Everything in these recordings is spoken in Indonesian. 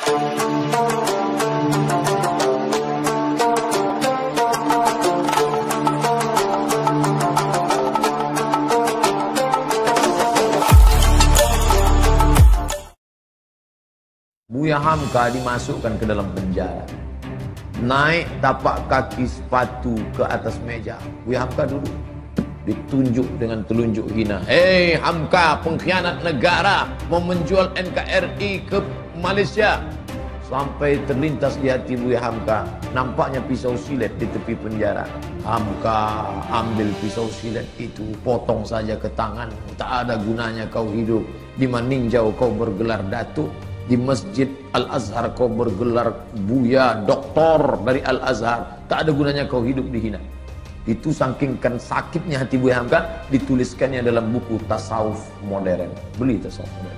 Buya Hamka dimasukkan ke dalam penjara. Naik tapak kaki sepatu ke atas meja. Buya Hamka duduk. Ditunjuk dengan telunjuk hina. Hei Hamka, pengkhianat negara, mau menjual NKRI ke Malaysia. Sampai terlintas di hati Buya Hamka, nampaknya pisau silet di tepi penjara. Hamka ambil pisau silet itu, potong saja ke tangan. Tak ada gunanya kau hidup. Di Maninjau kau bergelar datuk. Di Masjid Al-Azhar kau bergelar buya, doktor dari Al-Azhar. Tak ada gunanya kau hidup dihina. Itu saking sakitnya hati Buya Hamka, dituliskannya dalam buku Tasawuf Modern. Beli Tasawuf Modern.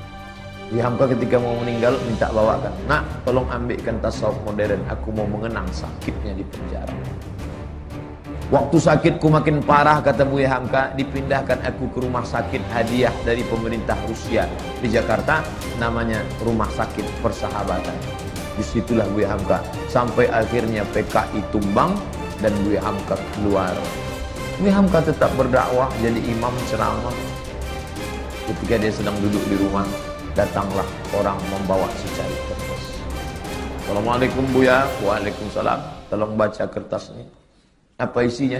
Buya Hamka ketika mau meninggal minta bawakan. Nak, tolong ambilkan Tasawuf Modern. Aku mau mengenang sakitnya di penjara. Waktu sakitku makin parah, kata Buya Hamka, dipindahkan aku ke rumah sakit hadiah dari pemerintah Rusia di Jakarta, namanya Rumah Sakit Persahabatan. Disitulah Buya Hamka sampai akhirnya PKI tumbang dan Buya Hamka keluar. Buya Hamka tetap berdakwah, jadi imam ceramah. Ketika dia sedang duduk di rumah, datanglah orang membawa secari kertas. Assalamualaikum Buya. Waalaikumsalam. Tolong baca kertas ini. Apa isinya?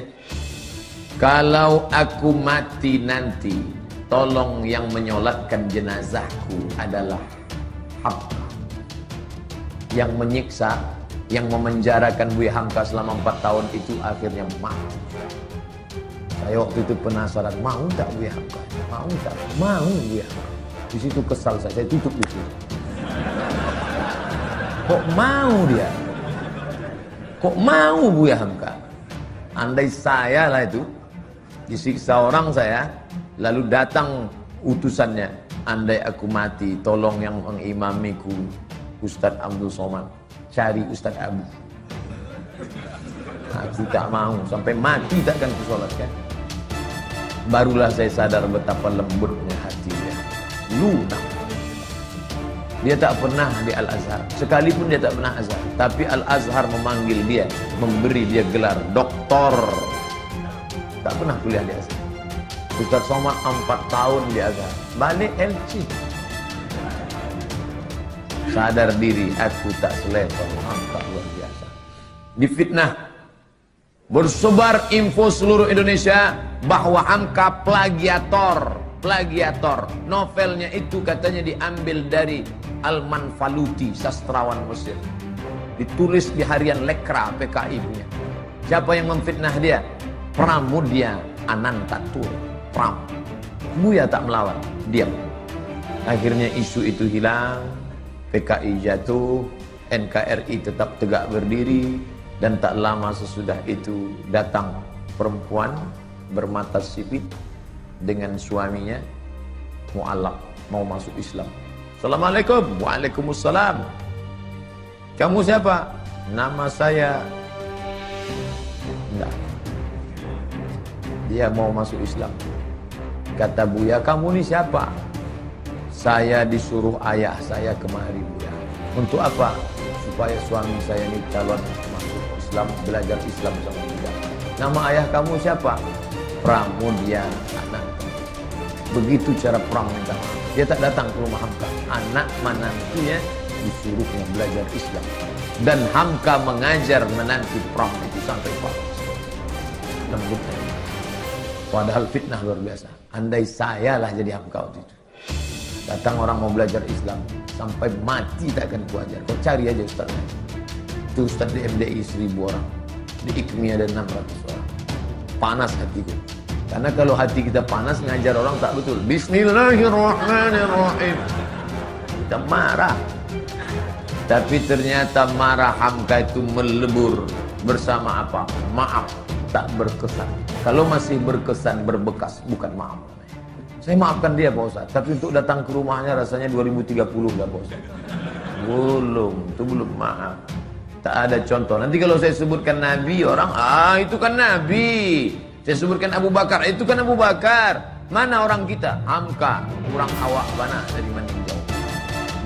Kalau aku mati nanti, tolong yang menyolatkan jenazahku adalah Hamka. Yang menyiksa, yang memenjarakan Buya Hamka selama 4 tahun itu akhirnya mati. Saya waktu itu penasaran, mau tak Buya Hamka? Mau tak? Mau Buya Hamka. Di situ kesal saya tutup di situ. Kok mau dia? Kok mau Buya Hamka? Andai saya lah itu disiksa orang saya, lalu datang utusannya, andai aku mati, tolong yang mengimamiku Ustadz Abdul Somad, cari Ustadz Abu. Aku tak mau, sampai mati takkan kusolatkan. Barulah saya sadar betapa lembutnya hatinya, lunak. Dia tak pernah di Al-Azhar, sekalipun dia tak pernah Azhar, tapi Al-Azhar memanggil dia, memberi dia gelar doktor. Tak pernah kuliah di Azhar. Ustadz Somad 4 tahun di Azhar, balik LC. Sadar diri, aku tak selevel. Hamka luar biasa. Difitnah, bersebar info seluruh Indonesia bahwa Hamka plagiator. Novelnya itu katanya diambil dari Al-Manfaluti, sastrawan Mesir. Ditulis di harian Lekra, PKI punya. Siapa yang memfitnah dia? Pramudia Anantatur, Pram. Buya tak melawan, diam. Akhirnya isu itu hilang, PKI jatuh, NKRI tetap tegak berdiri, dan tak lama sesudah itu datang perempuan bermata sipit dengan suaminya mu'alaq, mau masuk Islam. Assalamualaikum. Waalaikumsalam. Kamu siapa? Nama saya. Enggak. Dia mau masuk Islam. Kata Buya, kamu ni siapa? Saya disuruh ayah saya kemari Buya. Untuk apa? Supaya suami saya ni calon masuk Islam, belajar Islam sama dia. Nama ayah kamu siapa? Pramudia Ananta. Begitu cara Pram minta maaf. Dia tak datang ke rumah Hamka. Anak menantunya disuruhnya belajar Islam. Dan Hamka mengajar menantu Pram itu sampai Paris. Lembutnya. Padahal fitnah luar biasa. Andai saya lah jadi Hamka waktu itu. Datang orang mau belajar Islam. Sampai mati tak akan kuajar. Kau cari aja ustaznya. Itu ustaz di MDI 1000 orang. Di IKMI ada 600 orang. Panas hatiku. Karena kalau hati kita panas, ngajar orang tak betul. Bismillahirrahmanirrahim. Kita marah. Tapi ternyata marah Hamka itu melebur. Bersama apa? Maaf. Tak berkesan. Kalau masih berkesan, berbekas, bukan maaf. Saya maafkan dia Pak Ustaz. Tapi untuk datang ke rumahnya rasanya 2030 lah Pak Ustaz. Belum. Itu belum maaf. Tak ada contoh. Nanti kalau saya sebutkan Nabi, orang, itu kan Nabi. Saya sebutkan Abu Bakar, itu kan Abu Bakar. Mana orang kita? Hamka, kurang awak mana dari Maninjau.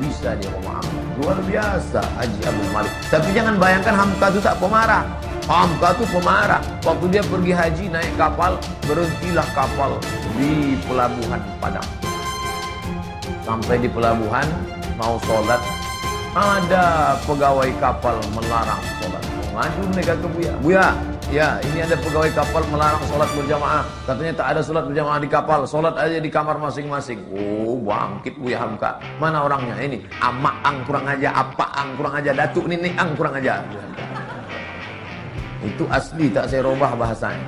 bisa dia memaafkan. Luar biasa Haji Abdul Malik. Tapi jangan bayangkan Hamka itu tak pemarah. Hamka itu pemarah. Waktu dia pergi haji naik kapal, berhentilah kapal di pelabuhan Padang. Sampai di pelabuhan mau sholat, ada pegawai kapal melarang sholat. Maju mereka ke Buya. Buya, ya ini ada pegawai kapal melarang sholat berjamaah. Katanya tak ada sholat berjamaah di kapal, sholat aja di kamar masing-masing. Oh, bangkit Buya Hamka. Mana orangnya ini? Amak ang kurang aja, apa ang kurang aja, datuk nini ang kurang aja. Itu asli, tak saya robah bahasanya.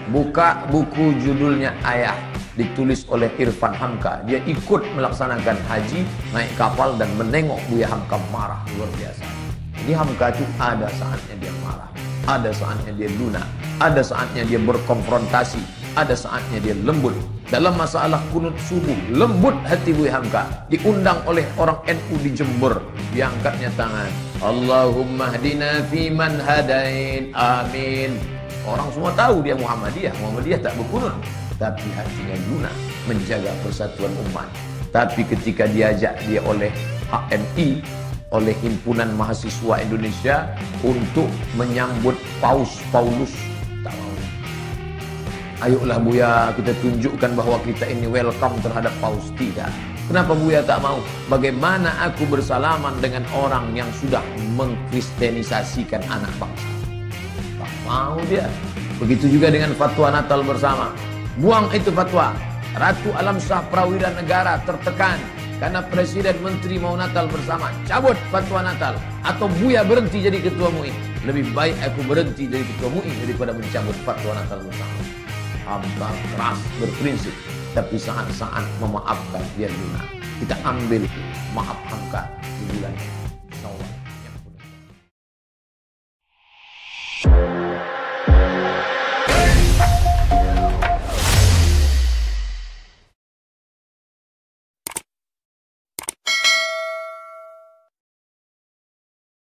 Buka buku judulnya Ayah, ditulis oleh Irfan Hamka. Dia ikut melaksanakan haji, naik kapal dan menengok Buya Hamka marah luar biasa. Jadi Hamka itu ada saatnya dia marah, ada saatnya dia lunak, ada saatnya dia berkonfrontasi, ada saatnya dia lembut. Dalam masalah kunut subuh, lembut hati Buya Hamka. Diundang oleh orang NU di Jember, diangkatnya tangan. Allahumma hdina fiman hadain, amin. Orang semua tahu dia Muhammadiyah tak berkunut, tapi hatinya lunak menjaga persatuan umat. Tapi ketika diajak dia oleh HMI, oleh Himpunan Mahasiswa Indonesia untuk menyambut Paus Paulus, tak mau. Ayolah Buya, kita tunjukkan bahwa kita ini welcome terhadap Paus. Tidak. Kenapa Buya tak mau? Bagaimana aku bersalaman dengan orang yang sudah mengkristenisasikan anak bangsa? Tak mau dia. Begitu juga dengan fatwa Natal bersama. Buang itu fatwa. Ratu Alam Shah Prawira Negara tertekan karena Presiden Menteri mau Natal bersama. Cabut fatwa Natal. Atau Buya berhenti jadi ketua MUI. Lebih baik aku berhenti jadi ketua MUI daripada mencabut fatwa Natal bersama. Hamka keras berprinsip, tapi saat-saat memaafkan dia lunak. Kita ambil maaf Hamka di bulan Syawal.